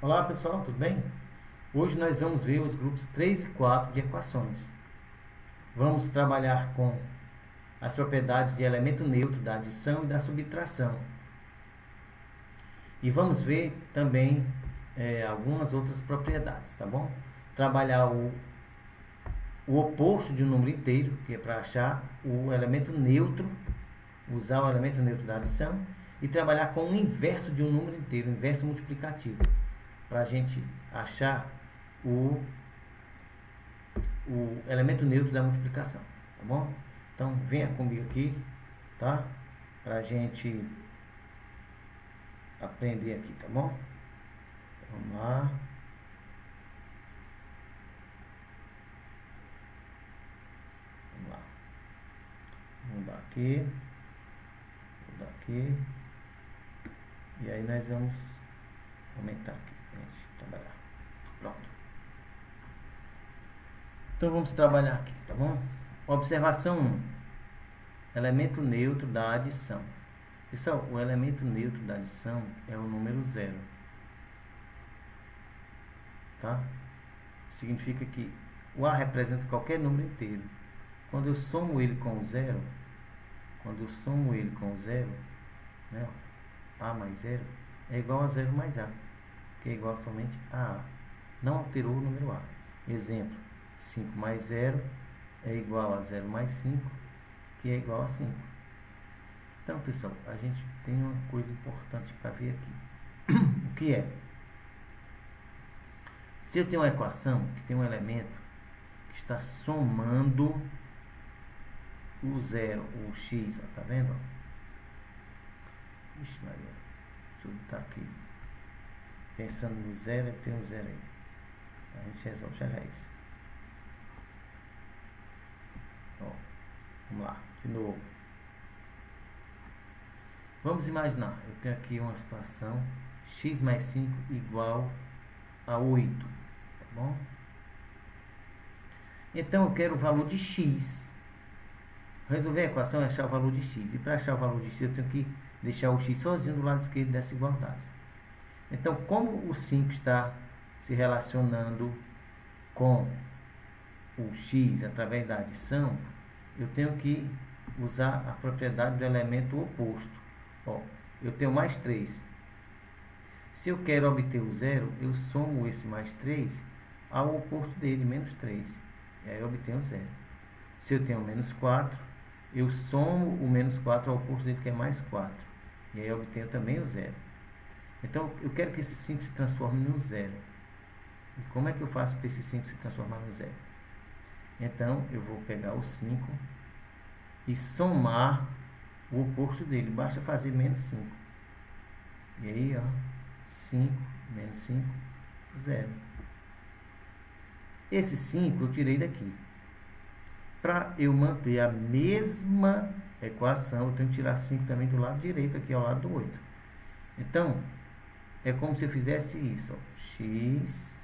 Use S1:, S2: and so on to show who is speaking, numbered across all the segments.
S1: Olá pessoal, tudo bem? Hoje nós vamos ver os grupos 3 e 4 de equações. Vamos trabalhar com as propriedades de elemento neutro da adição e da subtração. E vamos ver também algumas outras propriedades, tá bom? Trabalhar o oposto de um número inteiro, que é para achar o elemento neutro, usar o elemento neutro da adição, e trabalhar com o inverso de um número inteiro, o inverso multiplicativo, para a gente achar o elemento neutro da multiplicação, tá bom? Então venha comigo aqui, tá? Para a gente aprender aqui, tá bom? Vamos lá. Vamos lá. Vamos dar aqui. Vou dar aqui. E aí nós vamos aumentar aqui para a gente trabalhar. Pronto. Então vamos trabalhar aqui, tá bom? Observação 1. Elemento neutro da adição. Pessoal, o elemento neutro da adição é o número 0. Tá? Significa que o A representa qualquer número inteiro. Quando eu somo ele com o 0, né, A mais 0 é igual a 0 mais A, que é igual somente a A. Não alterou o número A. Exemplo, 5 mais 0 é igual a 0 mais 5, que é igual a 5. Então, pessoal, a gente tem uma coisa importante para ver aqui. O que é? Se eu tenho uma equação que tem um elemento que está somando o 0, o x, ó, tá vendo? Ixi, Maria, deixa eu botar aqui. Pensando no 0, eu tenho um 0 aí. A gente resolve já isso. Ó, vamos lá, de novo. Vamos imaginar, eu tenho aqui uma situação x mais 5 igual a 8, tá bom? Então eu quero o valor de x. Resolver a equação é achar o valor de x. E para achar o valor de x eu tenho que deixar o x sozinho do lado esquerdo dessa igualdade. Então, como o 5 está se relacionando com o x através da adição, eu tenho que usar a propriedade do elemento oposto. Ó, eu tenho mais 3. Se eu quero obter o 0, eu somo esse mais 3 ao oposto dele, menos 3. E aí eu obtenho 0. Se eu tenho menos 4, eu somo o menos 4 ao oposto dele, que é mais 4. E aí eu obtenho também o 0. Então, eu quero que esse 5 se transforme no 0. E como é que eu faço para esse 5 se transformar no 0? Então, eu vou pegar o 5 e somar o oposto dele. Basta fazer menos 5. E aí, ó, 5 menos 5, 0. Esse 5 eu tirei daqui. Para eu manter a mesma equação, eu tenho que tirar 5 também do lado direito, aqui ao lado do 8. Então, é como se eu fizesse isso, ó, x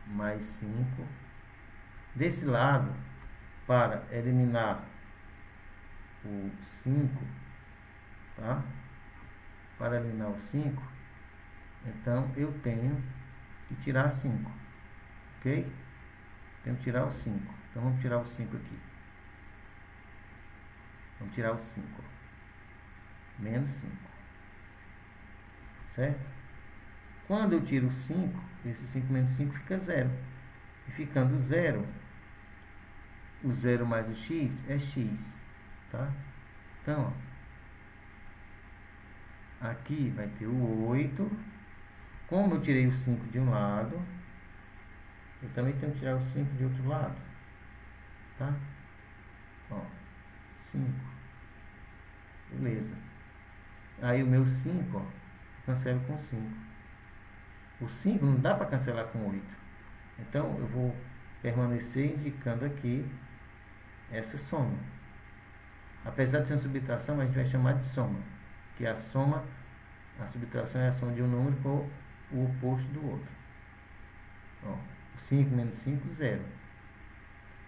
S1: mais 5. Desse lado, para eliminar o 5, tá? Para eliminar o 5, então eu tenho que tirar 5, ok? Tenho que tirar o 5. Então vamos tirar o 5 aqui. Vamos tirar o 5. Menos 5. Certo? Quando eu tiro o 5, esse 5 menos 5 fica 0. E ficando 0, o 0 mais o x é x. Tá? Então, ó, aqui vai ter o 8. Como eu tirei o 5 de um lado, eu também tenho que tirar o 5 de outro lado. Tá? Ó, 5. Beleza. Aí o meu 5, ó, cancelo com 5. O 5 não dá para cancelar com 8. Então, eu vou permanecer indicando aqui essa soma. Apesar de ser uma subtração, a gente vai chamar de soma. Que a soma, a subtração é a soma de um número com o oposto do outro. Ó, 5 menos 5, 0.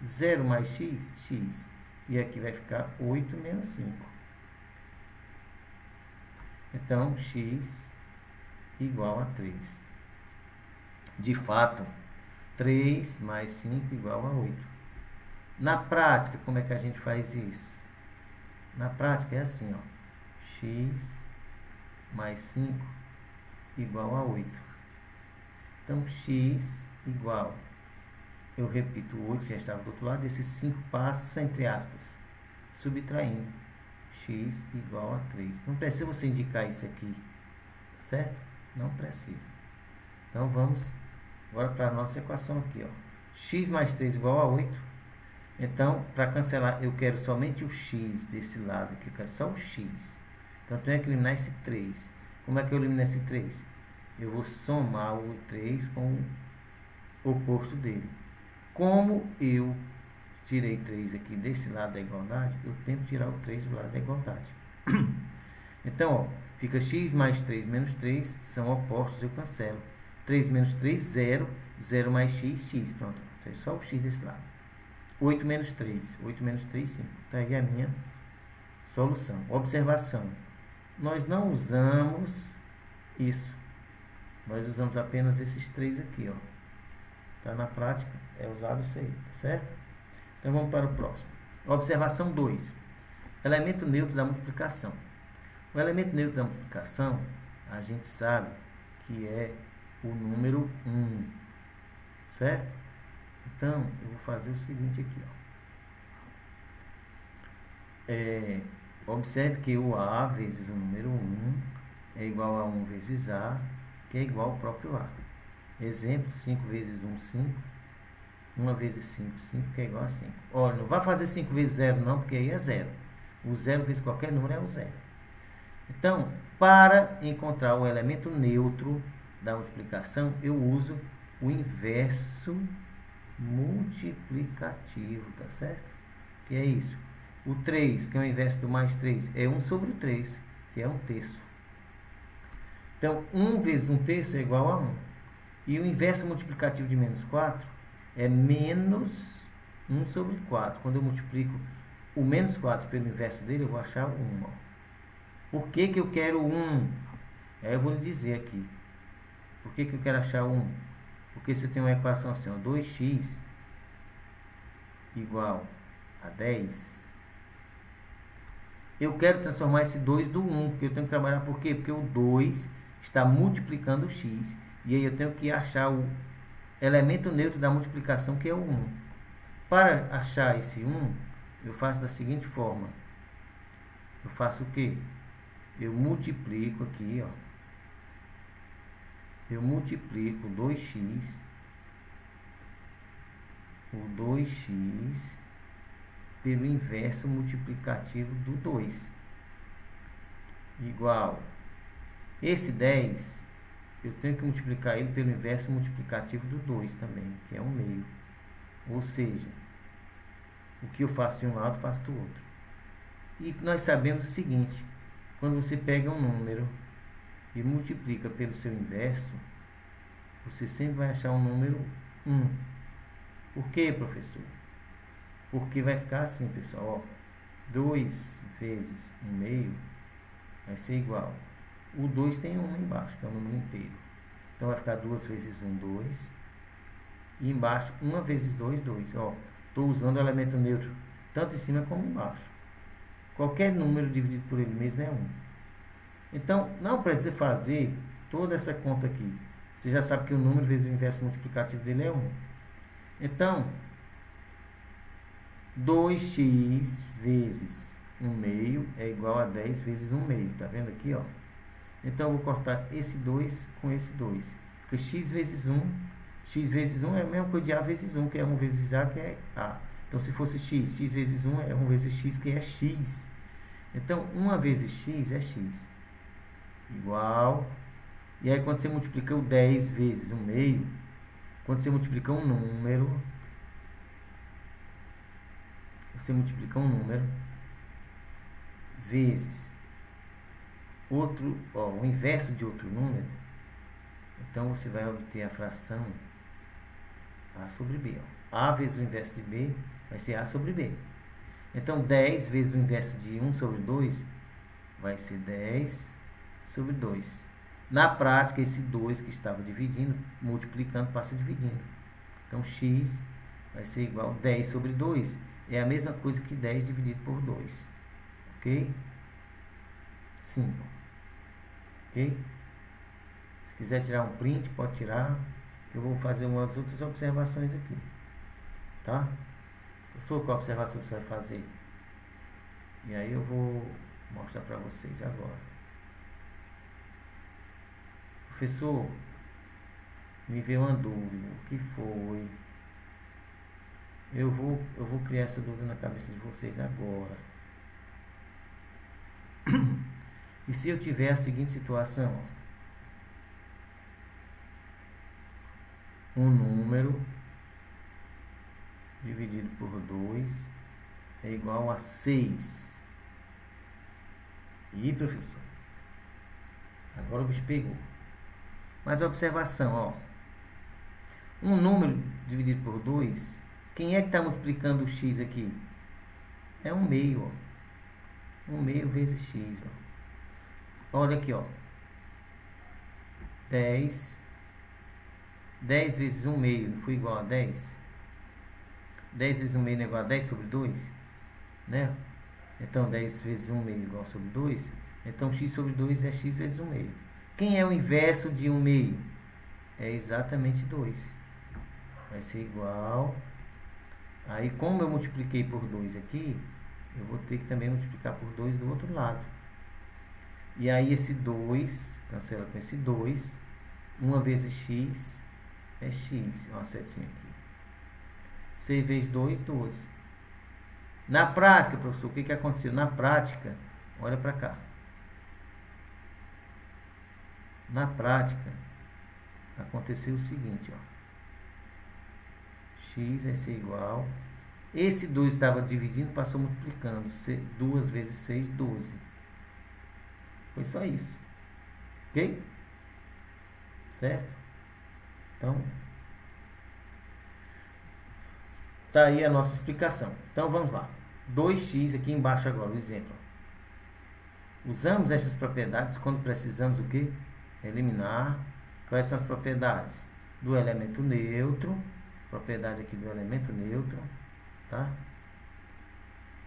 S1: 0 mais x, x. E aqui vai ficar 8 menos 5. Então, x igual a 3. de fato, 3 mais 5 igual a 8. Na prática, como é que a gente faz isso? Na prática é assim, ó, x mais 5 igual a 8. Então, x igual, eu repito, o 8 já estava do outro lado, esses 5 passa, entre aspas, subtraindo, x igual a 3. Não precisa você indicar isso aqui, certo? Não precisa. Então, vamos agora para a nossa equação aqui, ó. X mais 3 igual a 8. Então, para cancelar, eu quero somente o x desse lado aqui, eu quero só o x. Então, eu tenho que eliminar esse 3. Como é que eu elimino esse 3? Eu vou somar o 3 com o oposto dele. Como eu tirei 3 aqui desse lado da igualdade, eu tenho que tirar o 3 do lado da igualdade. Então, ó, fica x mais 3 menos 3, são opostos, eu cancelo. 3 menos 3, 0. 0 mais x, x. Pronto, é só o x desse lado. 8 menos 3. 8 menos 3, 5. Está aí a minha solução. Observação. Nós não usamos isso. Nós usamos apenas esses 3 aqui, ó. Tá, na prática, é usado isso aí, tá certo? Então, vamos para o próximo. Observação 2. Elemento neutro da multiplicação. O elemento neutro da multiplicação, a gente sabe que é o número 1, certo? Então, eu vou fazer o seguinte aqui, ó. Observe que o A vezes o número 1 é igual a 1 vezes A, que é igual ao próprio A. Exemplo, 5 vezes 1, 5. 1 vezes 5, 5, que é igual a 5. Olha, não vai fazer 5 vezes 0 não, porque aí é 0. O 0 vezes qualquer número é o 0. Então, para encontrar o elemento neutro da multiplicação, eu uso o inverso multiplicativo, tá certo? Que é isso. O 3, que é o inverso do mais 3, é 1 sobre o 3, que é 1 terço. Então, 1 vezes 1 terço é igual a 1. E o inverso multiplicativo de menos 4 é menos 1 sobre 4. Quando eu multiplico o menos 4 pelo inverso dele, eu vou achar o 1. Ó. Por que que eu quero 1? Aí eu vou lhe dizer aqui. Por que que eu quero achar 1? Porque se eu tenho uma equação assim, ó, 2x igual a 10, eu quero transformar esse 2 do 1, porque eu tenho que trabalhar por quê? Porque o 2 está multiplicando o x, e aí eu tenho que achar o elemento neutro da multiplicação, que é o 1. Para achar esse 1, eu faço da seguinte forma. Eu faço o quê? Eu multiplico aqui, ó. Eu multiplico 2x, o 2x, pelo inverso multiplicativo do 2, igual. Esse 10, eu tenho que multiplicar ele pelo inverso multiplicativo do 2 também, que é 1 meio. Ou seja, o que eu faço de um lado, faço do outro. E nós sabemos o seguinte, quando você pega um número e multiplica pelo seu inverso, você sempre vai achar um número 1. Por quê, professor? Porque vai ficar assim, pessoal. Ó, 2 vezes 1 meio vai ser igual. O 2 tem 1 embaixo, que é o número inteiro. Então vai ficar 2 vezes 1, 2. E embaixo, 1 vezes 2, 2. Estou usando o elemento neutro tanto em cima como embaixo. Qualquer número dividido por ele mesmo é 1. Então, não precisa fazer toda essa conta aqui. Você já sabe que o número vezes o inverso multiplicativo dele é 1. Então, 2x vezes 1 meio é igual a 10 vezes 1 meio. Tá vendo aqui, ó? Então, eu vou cortar esse 2 com esse 2. Fica x vezes 1. X vezes 1 é a mesma coisa de a vezes 1, que é 1 vezes a, que é a. Então, se fosse x, x vezes 1 é 1 vezes x, que é x. Então, 1 vezes x é x. Igual. E aí, quando você multiplica o 10 vezes 1 meio, quando você multiplica um número, vezes outro, o inverso de outro número, então você vai obter a fração a sobre b. A vezes o inverso de b vai ser a sobre b. Então, 10 vezes o inverso de 1 sobre 2 vai ser 10 sobre 2. Na prática, esse 2 que estava dividindo, multiplicando, passa dividindo. Então, x vai ser igual a 10 sobre 2. É a mesma coisa que 10 dividido por 2. Ok? 5. Ok? Se quiser tirar um print, pode tirar. Que eu vou fazer umas outras observações aqui. Tá? Professor, qual observação que você vai fazer? E aí eu vou mostrar para vocês agora. Professor, me veio uma dúvida. O que foi? Eu vou criar essa dúvida na cabeça de vocês agora. E se eu tiver a seguinte situação? Um número dividido por 2 é igual a 6. E professor, agora o bicho pegou. Mas observação, ó. Um número dividido por 2, quem é que está multiplicando o x aqui? É 1/2, ó. 1/2 vezes x, ó. Olha aqui, ó. 10 vezes 1/2 não foi igual a 10? 10 vezes 1/2 não é igual a 10 sobre 2? Né? Então 10 vezes 1/2 igual a sobre 2. Então x sobre 2 é x vezes 1/2. Quem é o inverso de 1/2? É exatamente 2. Vai ser igual. Aí como eu multipliquei por 2 aqui, eu vou ter que também multiplicar por 2 do outro lado. E aí esse 2, cancela com esse 2. 1 vezes x é x. Uma setinha aqui. 6 vezes 2, 12. Na prática, professor, o que aconteceu? Na prática, olha para cá. Na prática, aconteceu o seguinte, ó. X vai ser igual. Esse 2 estava dividindo, passou multiplicando. 2 vezes 6, 12. Foi só isso. Ok? Certo? Então, tá aí a nossa explicação. Então, vamos lá. 2x aqui embaixo agora, o exemplo. Usamos essas propriedades quando precisamos o quê? Eliminar. Quais são as propriedades? Do elemento neutro. Propriedade aqui do elemento neutro. Tá?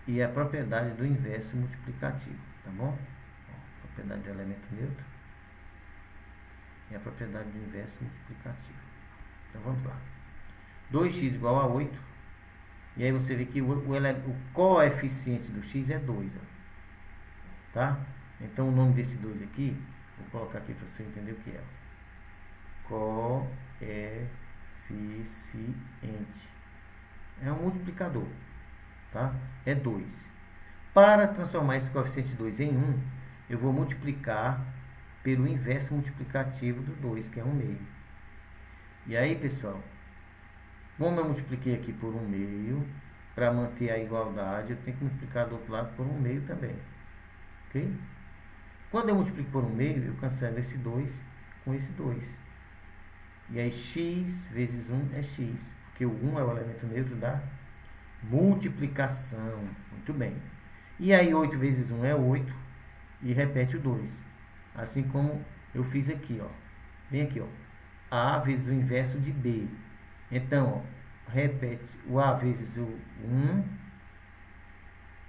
S1: E a propriedade do inverso multiplicativo. Tá bom? Ó, propriedade do elemento neutro. E a propriedade do inverso multiplicativo. Então, vamos lá. 2x igual a 8. E aí você vê que o coeficiente do x é 2. Ó. Tá? Então o nome desse 2 aqui, vou colocar aqui para você entender o que é. Coeficiente. É um multiplicador. Tá? É 2. Para transformar esse coeficiente 2 em 1, eu vou multiplicar pelo inverso multiplicativo do 2, que é 1/2. E aí, pessoal, como eu multipliquei aqui por 1/2, para manter a igualdade, eu tenho que multiplicar do outro lado por 1/2 também. Ok? Quando eu multiplico por 1/2, eu cancelo esse 2 com esse 2. E aí, x vezes 1 é x, porque o 1 é o elemento neutro da multiplicação. Muito bem. E aí, 8 vezes 1 é 8, e repete o 2. Assim como eu fiz aqui, ó. Vem aqui, ó. A vezes o inverso de B. Então, ó, repete o A vezes o 1.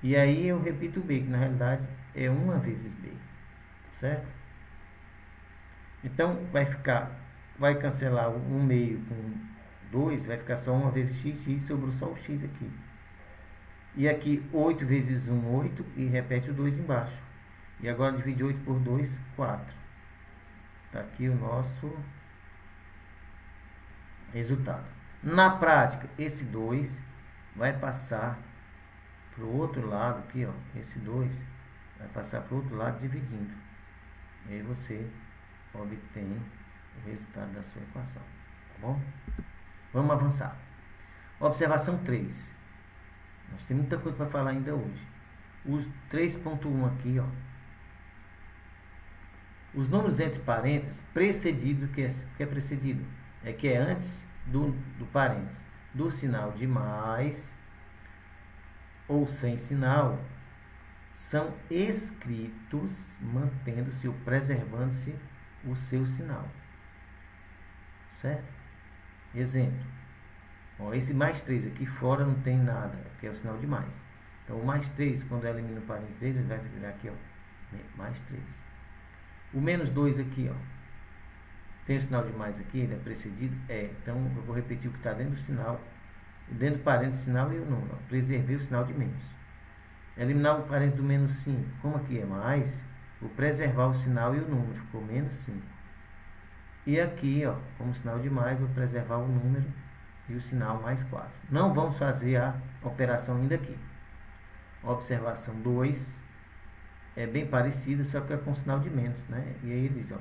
S1: E aí eu repito o B, que na realidade é 1 vezes B. Certo? Então, vai cancelar o 1/2 com 2, vai ficar só 1 vezes x sobrou só o x aqui. E aqui 8 vezes 1, 8, e repete o 2 embaixo. E agora divide 8 por 2, 4. Está aqui o nosso resultado. Na prática, esse 2 vai passar para o outro lado aqui, ó. Esse 2 vai passar para o outro lado dividindo. E aí você obtém o resultado da sua equação. Tá bom? Vamos avançar. Observação 3. Nós temos muita coisa para falar ainda hoje. Os 3.1 aqui, ó. Os números entre parênteses precedidos, o que é precedido? É que é antes do parênteses, do sinal de mais ou sem sinal, são escritos mantendo-se ou preservando-se o seu sinal. Certo? Exemplo. Ó, esse mais 3 aqui fora não tem nada, que é o sinal de mais. Então, o mais 3, quando eu elimino o parênteses dele, ele vai virar aqui, ó, mais 3. O menos 2 aqui, ó, tem o sinal de mais aqui, ele é precedido? Então, eu vou repetir o que está dentro do sinal, dentro do parênteses, sinal e o número. Ó, preservei o sinal de menos. Eliminar o parênteses do menos 5, como aqui é mais, vou preservar o sinal e o número, ficou menos 5. E aqui, ó, como sinal de mais, vou preservar o número e o sinal mais 4. Não vamos fazer a operação ainda aqui. Observação 2 é bem parecida, só que é com sinal de menos, né? E aí ele diz, ó,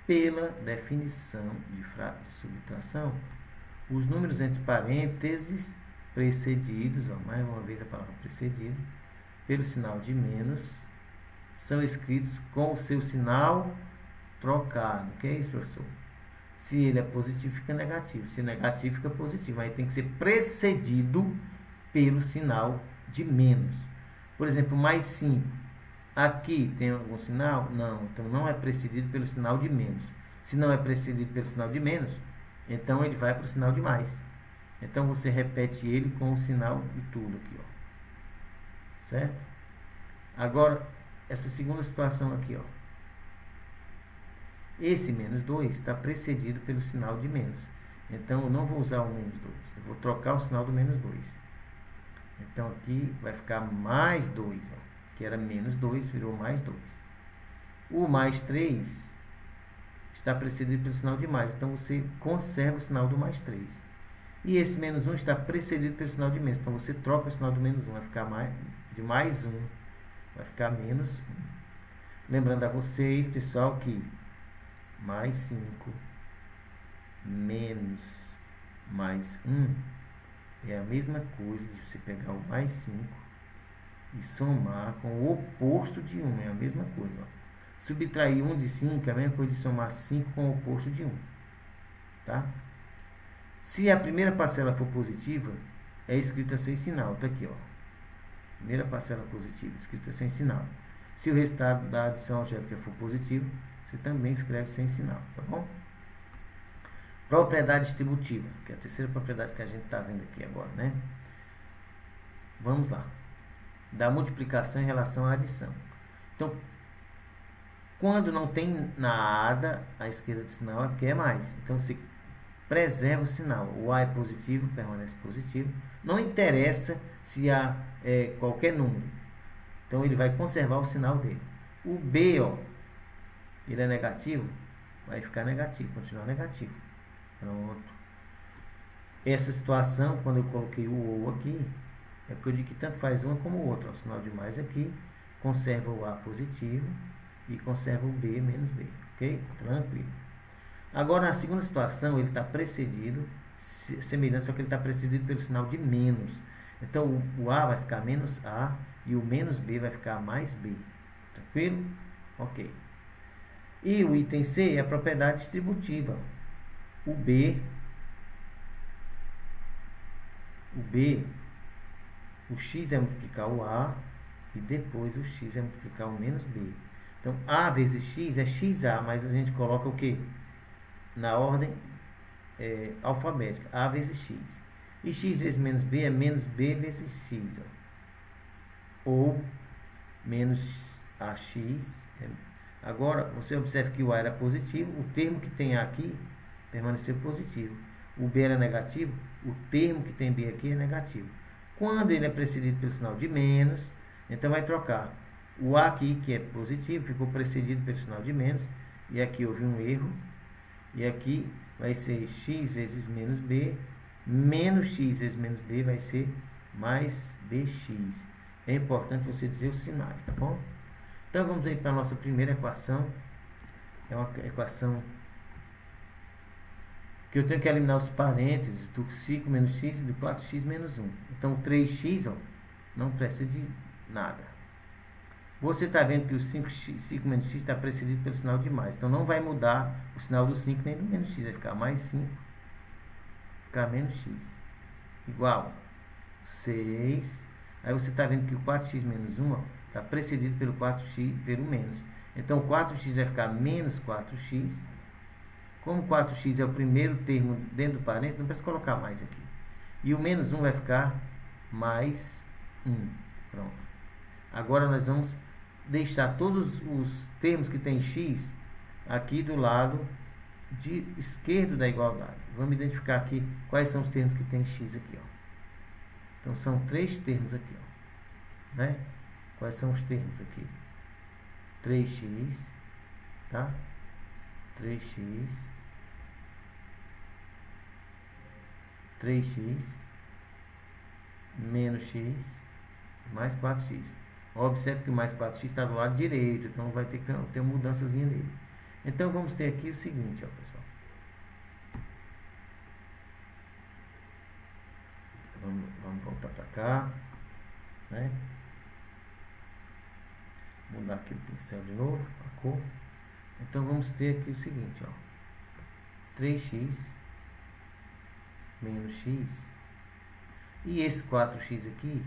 S1: pela definição de subtração, os números entre parênteses precedidos, ó, mais uma vez a palavra precedido, pelo sinal de menos, são escritos com o seu sinal trocado. O que é isso, professor? Se ele é positivo, fica negativo. Se é negativo, fica positivo. Aí tem que ser precedido pelo sinal de menos. Por exemplo, mais 5. Aqui tem algum sinal? Não. Então, não é precedido pelo sinal de menos. Se não é precedido pelo sinal de menos, então ele vai para o sinal de mais. Então, você repete ele com o sinal de tudo aqui, ó. Certo? Agora, essa segunda situação aqui, ó. Esse menos 2 está precedido pelo sinal de menos. Então, eu não vou usar o menos 2. Eu vou trocar o sinal do menos 2. Então, aqui vai ficar mais 2, ó, que era menos 2, virou mais 2. O mais 3 está precedido pelo sinal de mais. Então, você conserva o sinal do mais 3. E esse menos 1 está precedido pelo sinal de menos. Então, você troca o sinal do menos 1. Vai ficar de mais 1. Vai ficar menos 1. Lembrando a vocês, pessoal, que mais 5 menos mais 1 é a mesma coisa de você pegar o mais 5 e somar com o oposto de 1. É a mesma coisa. Ó. Subtrair 1 de 5 é a mesma coisa de somar 5 com o oposto de 1. Tá? Se a primeira parcela for positiva, é escrita sem sinal. Tá aqui, ó. Primeira parcela positiva, escrita sem sinal. Se o resultado da adição algébrica for positivo, você também escreve sem sinal, tá bom? Propriedade distributiva, que é a terceira propriedade que a gente está vendo aqui agora, né? Vamos lá. Da multiplicação em relação à adição. Então, quando não tem nada à esquerda do sinal, é porque é mais. Então, você preserva o sinal. O A é positivo, permanece positivo. Não interessa se há qualquer número. Então, ele vai conservar o sinal dele. O B, ó, ele é negativo, vai ficar negativo, continuar negativo. Pronto. Essa situação, quando eu coloquei o ou aqui, é porque eu digo que tanto faz uma como outra. O sinal de mais aqui, conserva o A positivo e conserva o B menos B. Ok? Tranquilo. Agora, na segunda situação, ele está precedido, semelhante, só que ele está precedido pelo sinal de menos. Então, o A vai ficar menos A e o menos B vai ficar mais B. Tranquilo? Ok. E o item C é a propriedade distributiva. O B, o X é multiplicar o A e depois o X é multiplicar o menos B. Então, A vezes X é XA, mas a gente coloca o quê? Na ordem alfabética. A vezes X. E X vezes menos B é menos B vezes X. Ó. Ou menos AX. Agora, você observa que o A era positivo. O termo que tem A aqui permaneceu positivo. O B era negativo. O termo que tem B aqui é negativo. Quando ele é precedido pelo sinal de menos, então vai trocar. O A aqui, que é positivo, ficou precedido pelo sinal de menos. E aqui houve um erro. E aqui vai ser X vezes menos B. Menos X vezes menos B vai ser mais BX. É importante você dizer os sinais, tá bom? Então, vamos aí para a nossa primeira equação. É uma equação que eu tenho que eliminar os parênteses do 5 menos x e do 4x menos 1. Então, o 3x, ó, não precisa de nada. Você está vendo que o 5 menos x está precedido pelo sinal de mais. Então, não vai mudar o sinal do 5 nem do menos x. Vai ficar mais 5, ficar menos x. Igual 6. Aí você está vendo que o 4x menos 1 está precedido pelo 4x, pelo menos. Então 4x vai ficar menos 4x. Como 4x é o primeiro termo dentro do parênteses, não precisa colocar mais aqui. E o menos 1 vai ficar mais 1. Pronto. Agora nós vamos deixar todos os termos que tem x aqui do lado de esquerdo da igualdade. Vamos identificar aqui quais são os termos que tem x aqui, ó. Então são 3 termos aqui, ó, né? Quais são os termos aqui? 3x, tá? 3x, 3x, menos x, mais 4x. Observe que o mais 4x está do lado direito, então vai ter que ter uma mudançazinha nele. Então vamos ter aqui o seguinte, ó, pessoal. Vamos voltar para cá, né? Mudar aqui o pincel de novo, a cor. Então vamos ter aqui o seguinte, ó. 3x menos x. E esse 4x aqui,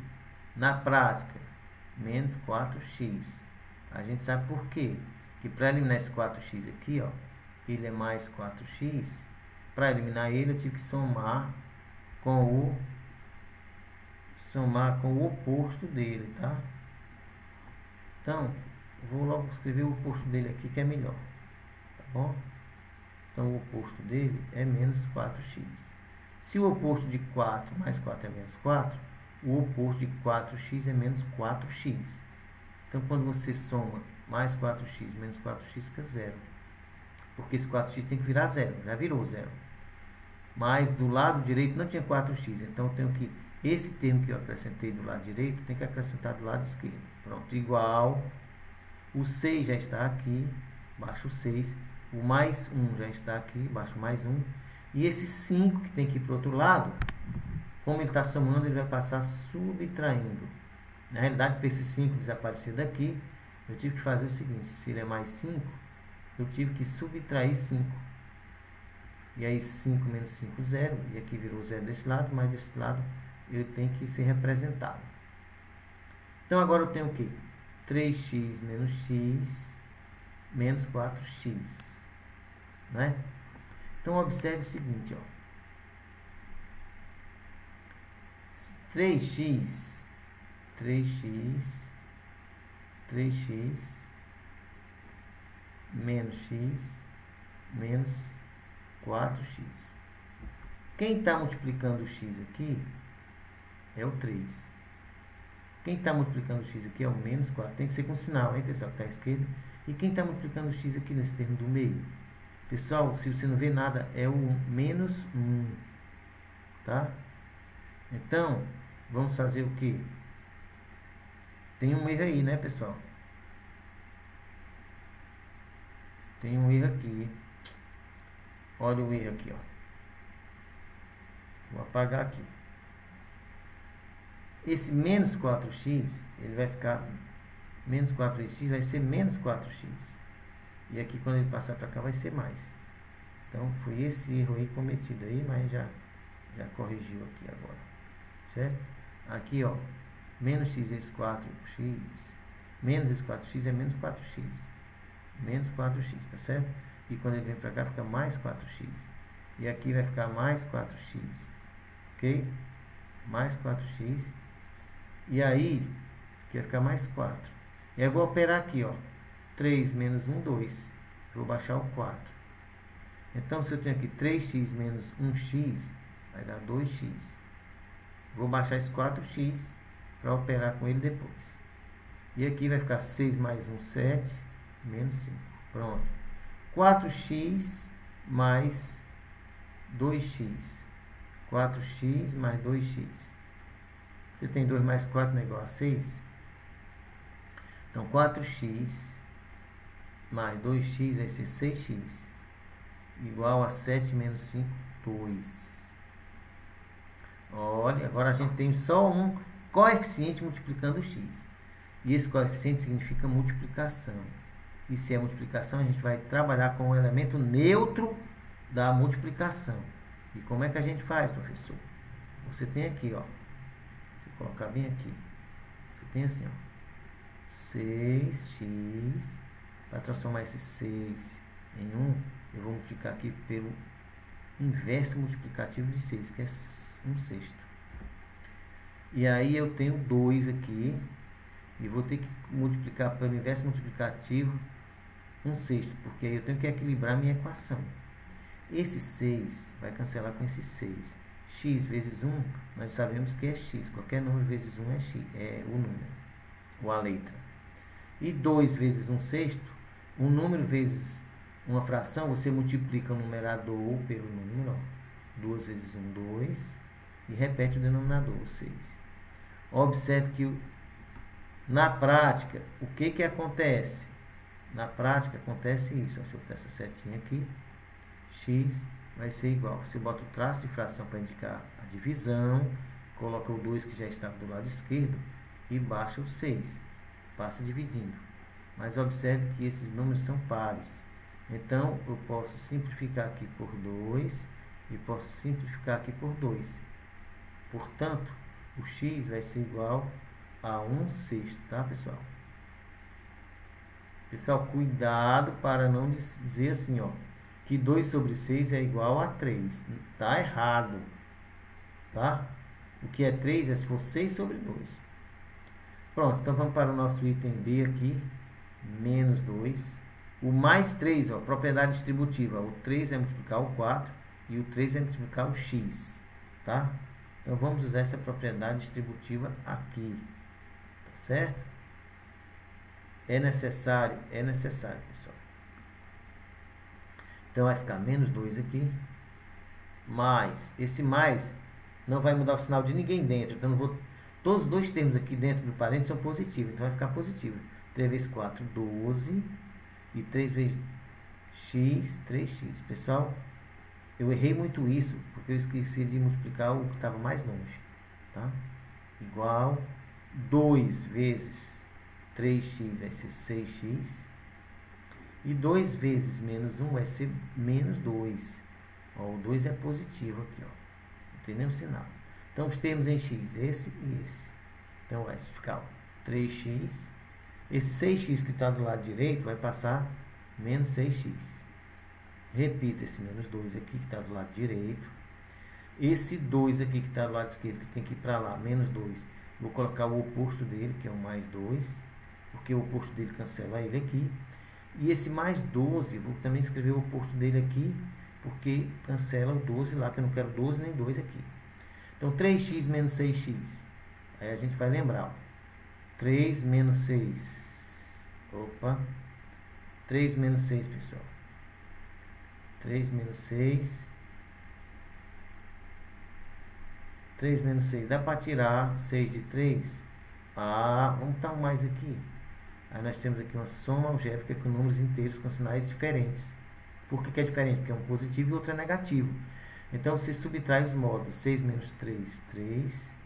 S1: na prática, menos 4x. A gente sabe por quê? Que para eliminar esse 4x aqui, ó, ele é mais 4x. Para eliminar ele, eu tive que somar com o oposto dele, tá? Então, vou logo escrever o oposto dele aqui, que é melhor, tá bom? Então, o oposto dele é menos 4x. Se o oposto de 4 mais 4 é menos 4, o oposto de 4x é menos 4x. Então, quando você soma mais 4x menos 4x, fica zero. Porque esse 4x tem que virar zero, já virou zero. Mas do lado direito não tinha 4x, então eu tenho que... Esse termo que eu acrescentei do lado direito, tem que acrescentar do lado esquerdo. Pronto, igual. O 6 já está aqui, baixo o 6. O mais 1 já está aqui, baixo mais 1. E esse 5 que tem que ir para o outro lado, como ele está somando, ele vai passar subtraindo. Na realidade, para esse 5 desaparecer daqui, eu tive que fazer o seguinte. Se ele é mais 5, eu tive que subtrair 5. E aí 5 menos 5, 0. E aqui virou 0 desse lado, mas desse lado eu tenho que ser representado. Então agora eu tenho o quê? 3x menos x menos 4x, né? Então observe o seguinte, ó. 3x menos x menos 4x. Quem está multiplicando o x aqui é o 3. Quem está multiplicando o x aqui é o menos 4. Tem que ser com sinal, hein, pessoal, que está à esquerda. E quem está multiplicando o x aqui nesse termo do meio? Pessoal, se você não vê nada, é o menos 1. Tá? Então, vamos fazer o quê? Tem um erro aí, né, pessoal? Tem um erro aqui. Olha o erro aqui, ó. Vou apagar aqui. Esse menos 4x, ele vai ficar... Menos 4x vai ser menos 4x. E aqui, quando ele passar para cá, vai ser mais. Então, foi esse erro aí cometido aí, mas já corrigiu aqui agora. Certo? Aqui, ó. Menos x vezes 4x. Menos esse 4x é menos 4x. Menos 4x, tá certo? E quando ele vem para cá, fica mais 4x. E aqui vai ficar mais 4x. Ok? Mais 4x. E aí, aqui vai ficar mais 4. E aí eu vou operar aqui, ó. 3 menos 1, 2. Vou baixar o 4. Então, se eu tenho aqui 3x menos 1x, vai dar 2x. Vou baixar esse 4x para operar com ele depois. E aqui vai ficar 6 mais 1, 7, menos 5. Pronto. 4x mais 2x. 4x mais 2x. Você tem 2 mais 4 não é igual a 6? Então, 4x mais 2x vai ser 6x. Igual a 7 menos 5, 2. Olha, agora a gente tem só um coeficiente multiplicando o x. E esse coeficiente significa multiplicação. E se é multiplicação, a gente vai trabalhar com o elemento neutro da multiplicação. E como é que a gente faz, professor? Você tem aqui, ó. Vou colocar bem aqui. Você tem assim, ó. 6x Para transformar esse 6 em 1, eu vou multiplicar aqui pelo inverso multiplicativo de 6, que é 1/6. E aí eu tenho 2 aqui, e vou ter que multiplicar pelo inverso multiplicativo 1/6, porque aí eu tenho que equilibrar minha equação. Esse 6 vai cancelar com esse 6. X vezes 1, nós sabemos que é x. Qualquer número vezes 1 é x, é o número, ou a letra. E 2 vezes 1/6, um número vezes uma fração, você multiplica o numerador pelo número, ó. 2 vezes 1, 2, e repete o denominador, 6. Observe que na prática, o que acontece? Na prática acontece isso, ó, deixa eu botar essa setinha aqui, x vai ser igual, você bota o traço de fração para indicar a divisão, coloca o 2 que já estava do lado esquerdo e baixa o 6, passa dividindo. Mas observe que esses números são pares, então eu posso simplificar aqui por 2 e posso simplificar aqui por 2. Portanto, o x vai ser igual a 1/6, tá, pessoal? Pessoal, cuidado para não dizer assim, ó, que 2 sobre 6 é igual a 3. Tá errado, tá? O que é 3 é se for 6 sobre 2. Pronto, então vamos para o nosso item B aqui, menos 2. O mais 3, ó, propriedade distributiva. O 3 vai multiplicar o 4 e o 3 vai multiplicar o x, tá? Então vamos usar essa propriedade distributiva aqui, tá certo? É necessário, pessoal. Então vai ficar menos 2 aqui, mais, esse mais não vai mudar o sinal de ninguém dentro, então não vou, todos os dois termos aqui dentro do parênteses são positivos, então vai ficar positivo. 3 vezes 4, 12, e 3 vezes x, 3x. Pessoal, eu errei muito isso, porque eu esqueci de multiplicar o que estava mais longe, tá? Igual 2 vezes 3x vai ser 6x. E 2 vezes menos 1 vai ser menos 2. Ó, o 2 é positivo aqui, ó. Não tem nenhum sinal. Então, os termos em x, esse e esse. Então, vai ficar ó, 3x. Esse 6x que está do lado direito vai passar menos 6x. Repito esse menos 2 aqui que está do lado direito. Esse 2 aqui que está do lado esquerdo, que tem que ir para lá, menos 2. Vou colocar o oposto dele, que é o mais 2. Porque o oposto dele cancela ele aqui. E esse mais 12, vou também escrever o oposto dele aqui, porque cancela o 12 lá, que eu não quero 12 nem 2 aqui. Então, 3x menos 6x. Aí a gente vai lembrar, ó. 3 menos 6. Opa. 3 menos 6, pessoal. 3 menos 6. 3 menos 6. Dá para tirar 6 de 3? Ah, vamos botar um mais aqui. Aí nós temos aqui uma soma algébrica com números inteiros com sinais diferentes. Por que é diferente? Porque um positivo e outro é negativo. Então você subtrai os módulos. 6 menos 3, 3.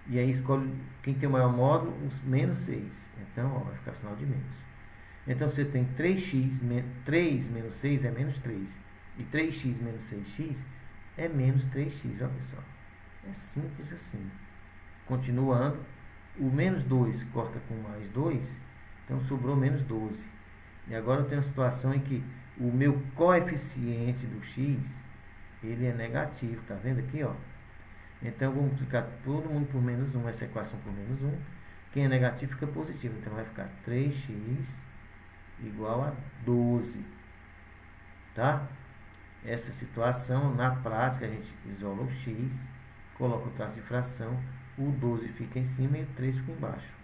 S1: E aí escolhe quem tem o maior módulo, os menos 6. Então ó, vai ficar o sinal de menos. Então você tem 3x, 3 menos 6 é menos 3. E 3x menos 6x é menos 3x, ó pessoal. É simples assim. Continuando, o menos 2 corta com mais 2. Então, sobrou menos 12. E agora eu tenho uma situação em que o meu coeficiente do x, ele é negativo. Tá vendo aqui, ó? Então, eu vou multiplicar todo mundo por menos 1. Essa equação por menos 1. Quem é negativo fica positivo. Então, vai ficar 3x igual a 12. Tá? Essa situação, na prática, a gente isola o x, coloca o traço de fração, o 12 fica em cima e o 3 fica embaixo.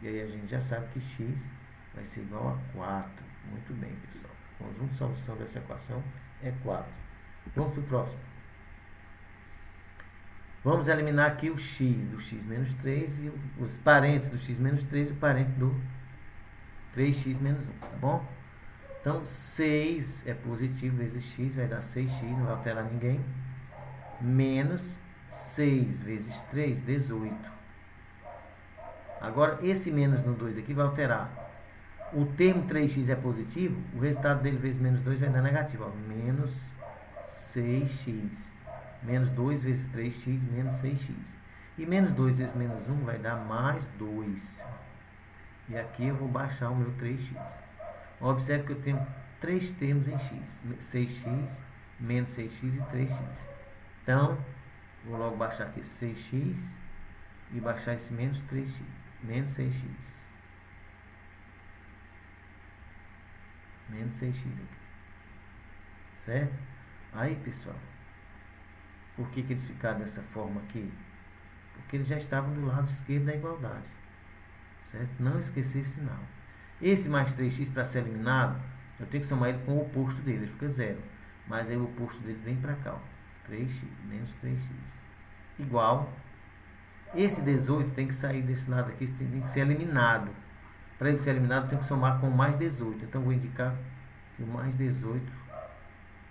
S1: E aí a gente já sabe que x vai ser igual a 4. Muito bem, pessoal. O conjunto de solução dessa equação é 4. Vamos para o próximo. Vamos eliminar aqui o x do x menos 3 e os parentes do x menos 3 e o parente do 3x menos 1, tá bom? Então, 6 é positivo vezes x vai dar 6x, não vai alterar ninguém. Menos 6 vezes 3, 18. Agora, esse menos no 2 aqui vai alterar. O termo 3x é positivo, o resultado dele vezes menos 2 vai dar negativo. Ó, menos 6x. Menos 2 vezes 3x, menos 6x. E menos 2 vezes menos 1 vai dar mais 2. E aqui eu vou baixar o meu 3x. Observe que eu tenho 3 termos em x. 6x, menos 6x e 3x. Então, vou logo baixar aqui 6x e baixar esse menos 3x. Menos 6x. Menos 6x aqui. Certo? Aí, pessoal, por que eles ficaram dessa forma aqui? Porque eles já estavam do lado esquerdo da igualdade. Certo? Não esquecer esse sinal. Esse mais 3x, para ser eliminado, eu tenho que somar ele com o oposto dele. Ele fica 0. Mas aí o oposto dele vem para cá. Ó. 3x, menos 3x. Igual. Esse 18 tem que sair desse lado aqui. Tem que ser eliminado. Para ele ser eliminado, eu tenho que somar com o mais 18. Então, vou indicar que o mais 18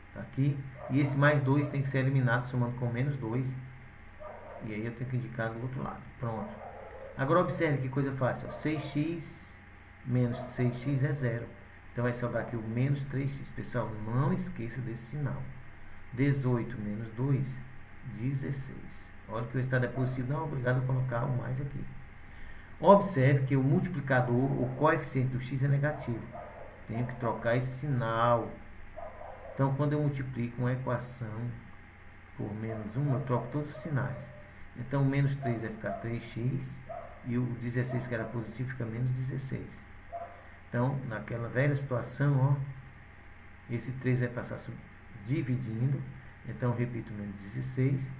S1: está aqui. E esse mais 2 tem que ser eliminado, somando com menos 2. E aí eu tenho que indicar do outro lado. Pronto. Agora, observe que coisa fácil. Ó. 6x menos 6x é 0. Então, vai sobrar aqui o menos 3x. Pessoal, não esqueça desse sinal. 18 menos 2, 16. Olha que o resultado é positivo. Não é obrigado a colocar o mais aqui. Observe que o multiplicador, o coeficiente do x é negativo. Tenho que trocar esse sinal. Então, quando eu multiplico uma equação por menos 1, eu troco todos os sinais. Então, o menos 3 vai ficar 3x. E o 16, que era positivo, fica menos 16. Então, naquela velha situação, ó, esse 3 vai passar dividindo. Então, eu repito, menos 16.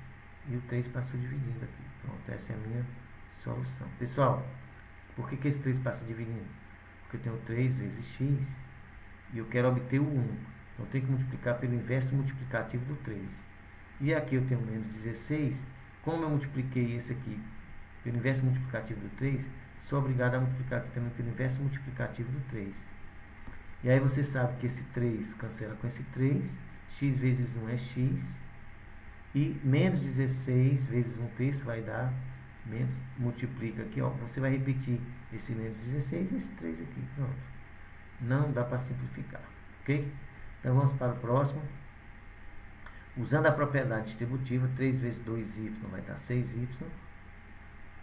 S1: E o 3 passou dividindo aqui. Pronto, essa é a minha solução. Pessoal, por que esse 3 passa dividindo? Porque eu tenho 3 vezes x e eu quero obter o 1. Então, eu tenho que multiplicar pelo inverso multiplicativo do 3. E aqui eu tenho menos 16. Como eu multipliquei esse aqui pelo inverso multiplicativo do 3, sou obrigado a multiplicar aqui também pelo inverso multiplicativo do 3. E aí você sabe que esse 3 cancela com esse 3. X vezes 1 é x. E menos 16 vezes 1/3 vai dar menos, multiplica aqui, ó, você vai repetir esse menos 16 e esse 3 aqui, pronto. Não dá para simplificar, ok? Então vamos para o próximo. Usando a propriedade distributiva, 3 vezes 2y vai dar 6y,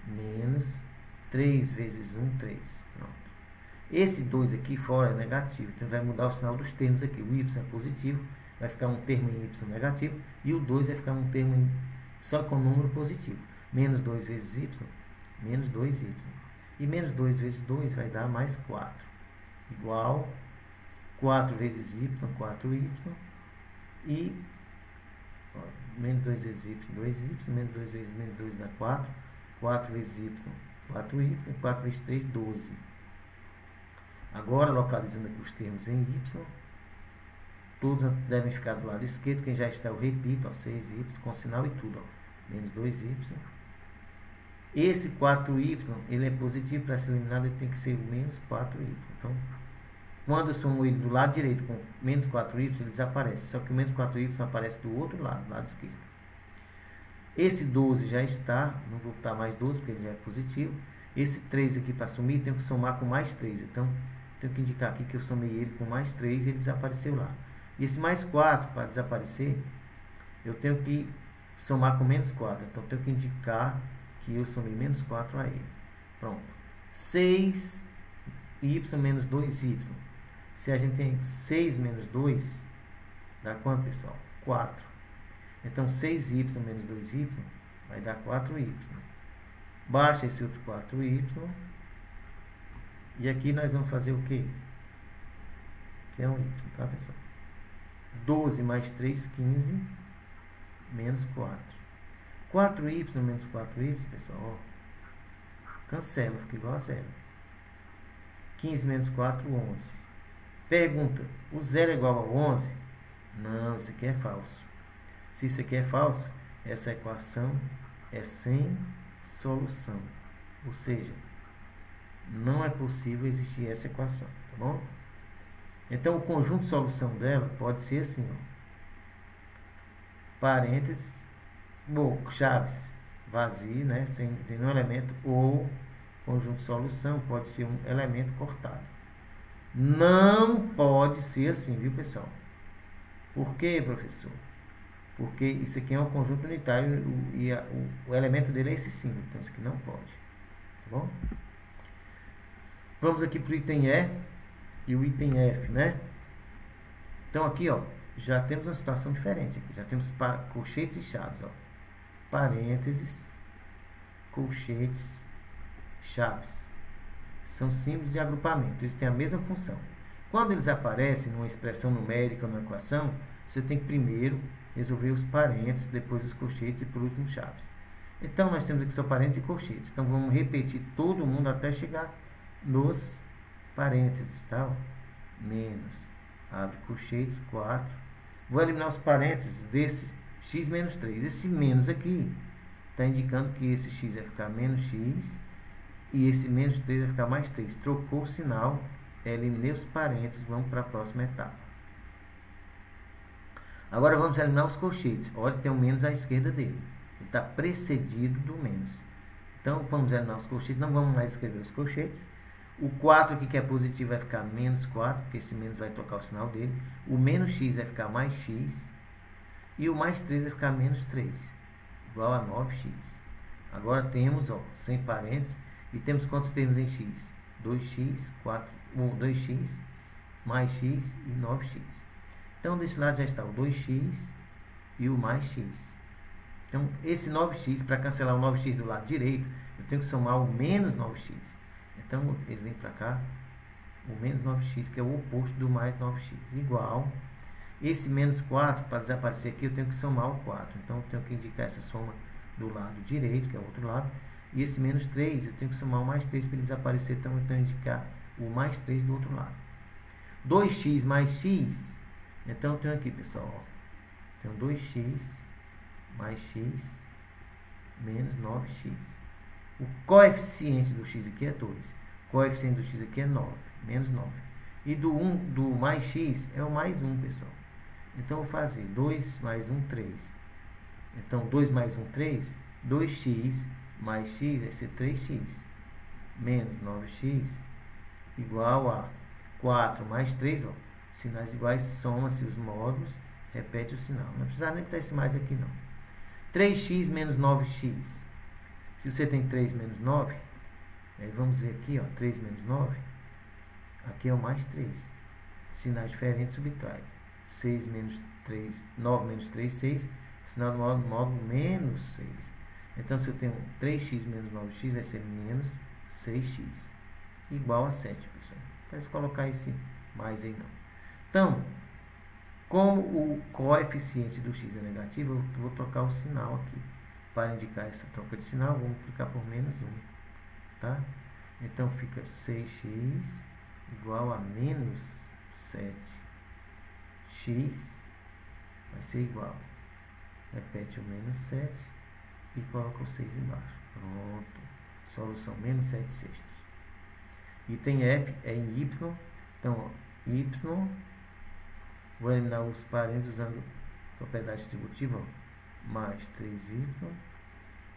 S1: menos 3 vezes 1, 3, pronto. Esse 2 aqui fora é negativo, então vai mudar o sinal dos termos aqui. O y é positivo, vai ficar um termo em y negativo, e o 2 vai ficar um termo só com número positivo. Menos 2 vezes y, menos 2y. E menos 2 vezes 2 vai dar mais 4. Igual 4 vezes y, 4y. E ó, menos 2 vezes y, 2y. Menos 2 vezes menos 2 dá 4. 4 vezes y, 4y. 4 vezes 3, 12. Agora, localizando aqui os termos em y, todos devem ficar do lado esquerdo. Quem já está, eu repito, ó, 6y, com sinal e tudo. Ó, menos 2y. Esse 4y, ele é positivo, para ser eliminado ele tem que ser o menos 4y. Então, quando eu somo ele do lado direito com menos 4y, ele desaparece. Só que o menos 4y aparece do outro lado, do lado esquerdo. Esse 12 já está, não vou botar mais 12 porque ele já é positivo. Esse 3 aqui para sumir, tenho que somar com mais 3. Então, tenho que indicar aqui que eu somei ele com mais 3 e ele desapareceu lá. E esse mais 4, para desaparecer, eu tenho que somar com menos 4. Então, tenho que indicar que eu somei menos 4 a ele. Pronto. 6y menos 2y. Se a gente tem 6 menos 2, dá quanto, pessoal? 4. Então, 6y menos 2y vai dar 4y. Baixa esse outro 4y. E aqui nós vamos fazer o quê? Que é um y, tá, pessoal? 12 mais 3, 15, menos 4. 4y menos 4y, pessoal, ó, cancela, fica igual a 0. 15 menos 4, 11. Pergunta, o 0 é igual a 11? Não, isso aqui é falso. Se isso aqui é falso, essa equação é sem solução. Ou seja, não é possível existir essa equação, tá bom? Então, o conjunto de solução dela pode ser assim, ó, parênteses, chaves, vazio, né, sem nenhum elemento, ou conjunto de solução pode ser um elemento cortado. Não pode ser assim, viu, pessoal? Por quê, professor? Porque isso aqui é um conjunto unitário e o elemento dele é esse símbolo, então isso aqui não pode, tá bom? Vamos aqui para o item E. e o item F, né? Então aqui, ó, já temos uma situação diferente aqui. Já temos colchetes e chaves, ó. Parênteses, colchetes, chaves. São símbolos de agrupamento. Eles têm a mesma função. Quando eles aparecem numa expressão numérica ou numa equação, você tem que primeiro resolver os parênteses, depois os colchetes e por último chaves. Então nós temos aqui só parênteses e colchetes. Então vamos repetir todo mundo até chegar nos parênteses, tá? Menos, abre colchetes, 4. Vou eliminar os parênteses desse x menos 3. Esse menos aqui está indicando que esse x vai ficar menos x e esse menos 3 vai ficar mais 3. Trocou o sinal, eliminei os parênteses, vamos para a próxima etapa. Agora vamos eliminar os colchetes. Olha que tem um menos à esquerda dele. Ele está precedido do menos. Então vamos eliminar os colchetes, não vamos mais escrever os colchetes. O 4 aqui que é positivo vai ficar menos 4, porque esse menos vai tocar o sinal dele. O menos x vai ficar mais x. E o mais 3 vai ficar menos 3, igual a 9x. Agora temos, ó, sem parênteses, e temos quantos termos em x? 2x, 2x, mais x e 9x. Então desse lado já está o 2x e o mais x. Então esse 9x, para cancelar o 9x do lado direito, eu tenho que somar o menos 9x. Então ele vem para cá, o menos 9x, que é o oposto do mais 9x, igual. Esse menos 4, para desaparecer aqui, eu tenho que somar o 4. Então eu tenho que indicar essa soma do lado direito, que é o outro lado. E esse menos 3, eu tenho que somar o mais 3 para ele desaparecer, então eu tenho que indicar o mais 3 do outro lado. 2x mais x, então eu tenho aqui, pessoal, ó, tenho 2x mais x menos 9x. O coeficiente do x aqui é 2. O coeficiente do x aqui é 9, menos 9. E do mais x é o mais 1, pessoal. Então eu vou fazer 2 mais 1, 3. Então 2 mais 1, 3. 2x mais x vai ser 3x. Menos 9x igual a 4 mais 3. Ó, sinais iguais, soma-se os módulos, repete o sinal. Não precisa nem botar esse mais aqui não. 3x menos 9x. Se você tem 3 menos 9, aí vamos ver aqui, ó, 3 menos 9, aqui é o mais 3. Sinais diferentes, subtrai. 6 menos 3, 9 menos 3, 6. O sinal do módulo menos 6. Então, se eu tenho 3x menos 9x, vai ser menos 6x. Igual a 7, pessoal. Não precisa colocar esse mais aí, não. Então, como o coeficiente do x é negativo, eu vou trocar o sinal aqui. Para indicar essa troca de sinal, vou multiplicar por menos 1. Tá? Então, fica 6x igual a menos 7. X vai ser igual. Repete o menos 7 e coloca o 6 embaixo. Pronto. Solução menos 7 sextos. Item F é em y. Então, ó, y. Vou eliminar os parênteses usando propriedade distributiva. Ó, mais 3y.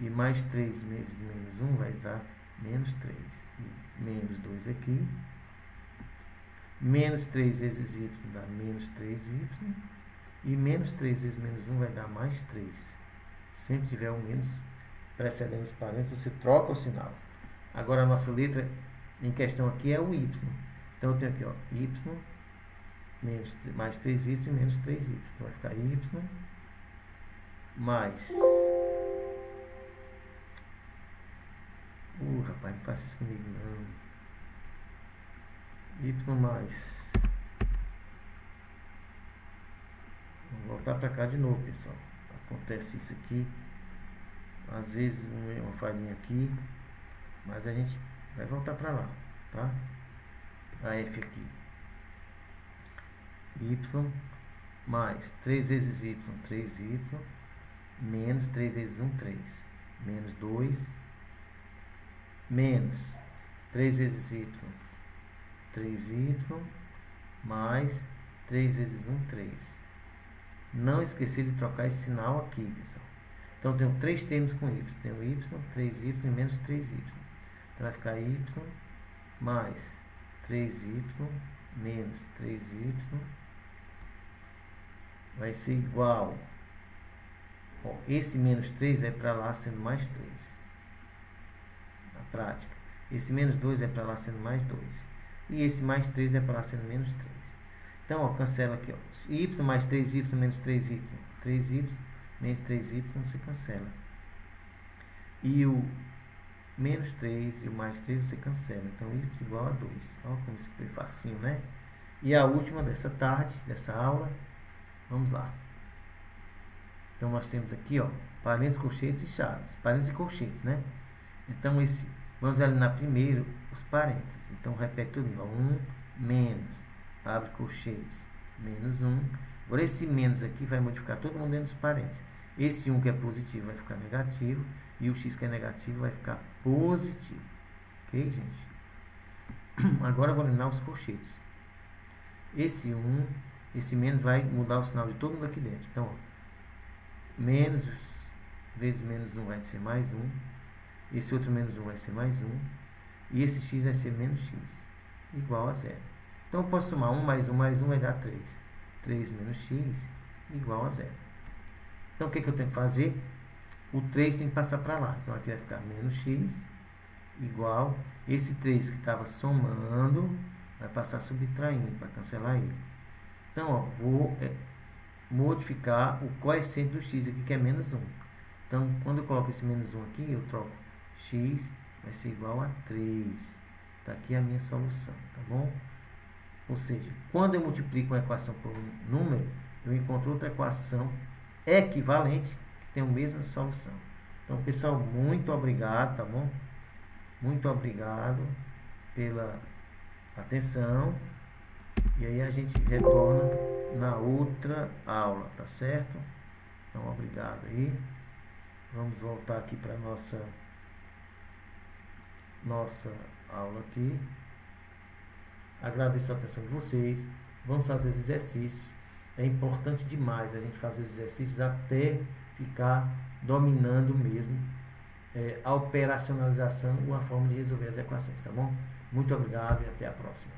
S1: E mais 3 vezes menos 1 vai dar menos 3. E menos 2 aqui. Menos 3 vezes y dá menos 3y. E menos 3 vezes menos 1 vai dar mais 3. Sempre tiver um menos precedendo os parênteses, você troca o sinal. Agora a nossa letra em questão aqui é o y. Então eu tenho aqui, ó, y menos, mais 3y menos 3y. Então vai ficar y mais... rapaz, não faça isso comigo não. Y mais... Vou voltar para cá de novo, pessoal. Acontece isso aqui. Às vezes uma falhinha aqui. Mas a gente vai voltar para lá, tá? A F aqui. Y mais 3 vezes y, 3y. Menos 3 vezes 1, 3. Menos 2. Menos 3 vezes y, 3y. Mais 3 vezes 1, 3. Não esquecer de trocar esse sinal aqui, pessoal. Então, eu tenho 3 termos com y. Tenho y, 3y e menos 3y. Então, vai ficar y mais 3y menos 3y vai ser igual. Ó, esse menos 3 vai para lá sendo mais 3. Na prática. Esse menos 2 vai para lá sendo mais 2. e esse mais 3 vai para lá sendo menos 3. Então, ó, cancela aqui, ó, y mais 3y menos 3y, 3y menos 3y você cancela. E o menos 3 e o mais 3 você cancela. Então, y igual a 2. Olha como isso foi facinho, né? E a última dessa tarde, dessa aula, vamos lá. Então, nós temos aqui, ó, parênteses, colchetes e chaves. Parênteses e colchetes, né? Então, vamos eliminar primeiro os parênteses. Então, repete tudo. 1 menos, abre colchetes, menos 1. Agora, esse menos aqui vai modificar todo mundo dentro dos parênteses. Esse 1 que é positivo vai ficar negativo. E o x que é negativo vai ficar positivo. Ok, gente? Agora eu vou eliminar os colchetes. Esse 1, esse menos vai mudar o sinal de todo mundo aqui dentro. Então, ó, menos vezes menos 1 vai ser mais 1. Esse outro menos 1 vai ser mais 1. E esse x vai ser menos x, igual a 0. Então, eu posso somar 1 mais 1 mais 1 vai dar 3. 3 menos x igual a 0. Então, o que eu tenho que fazer? O 3 tem que passar para lá. Então, aqui vai ficar menos x igual. Esse 3 que estava somando vai passar subtraindo para cancelar ele. Então, ó, vou modificar o coeficiente do x aqui, que é menos 1. Então, quando eu coloco esse menos 1 aqui, eu troco x vai ser igual a 3. Está aqui a minha solução, tá bom? Ou seja, quando eu multiplico uma equação por um número, eu encontro outra equação equivalente que tem a mesma solução. Então, pessoal, muito obrigado, tá bom? Muito obrigado pela atenção. E aí a gente retorna na outra aula, tá certo? Então, obrigado aí. Vamos voltar aqui para nossa aula aqui. Agradeço a atenção de vocês. Vamos fazer os exercícios. É importante demais a gente fazer os exercícios até ficar dominando mesmo a operacionalização ou a forma de resolver as equações, tá bom? Muito obrigado e até a próxima.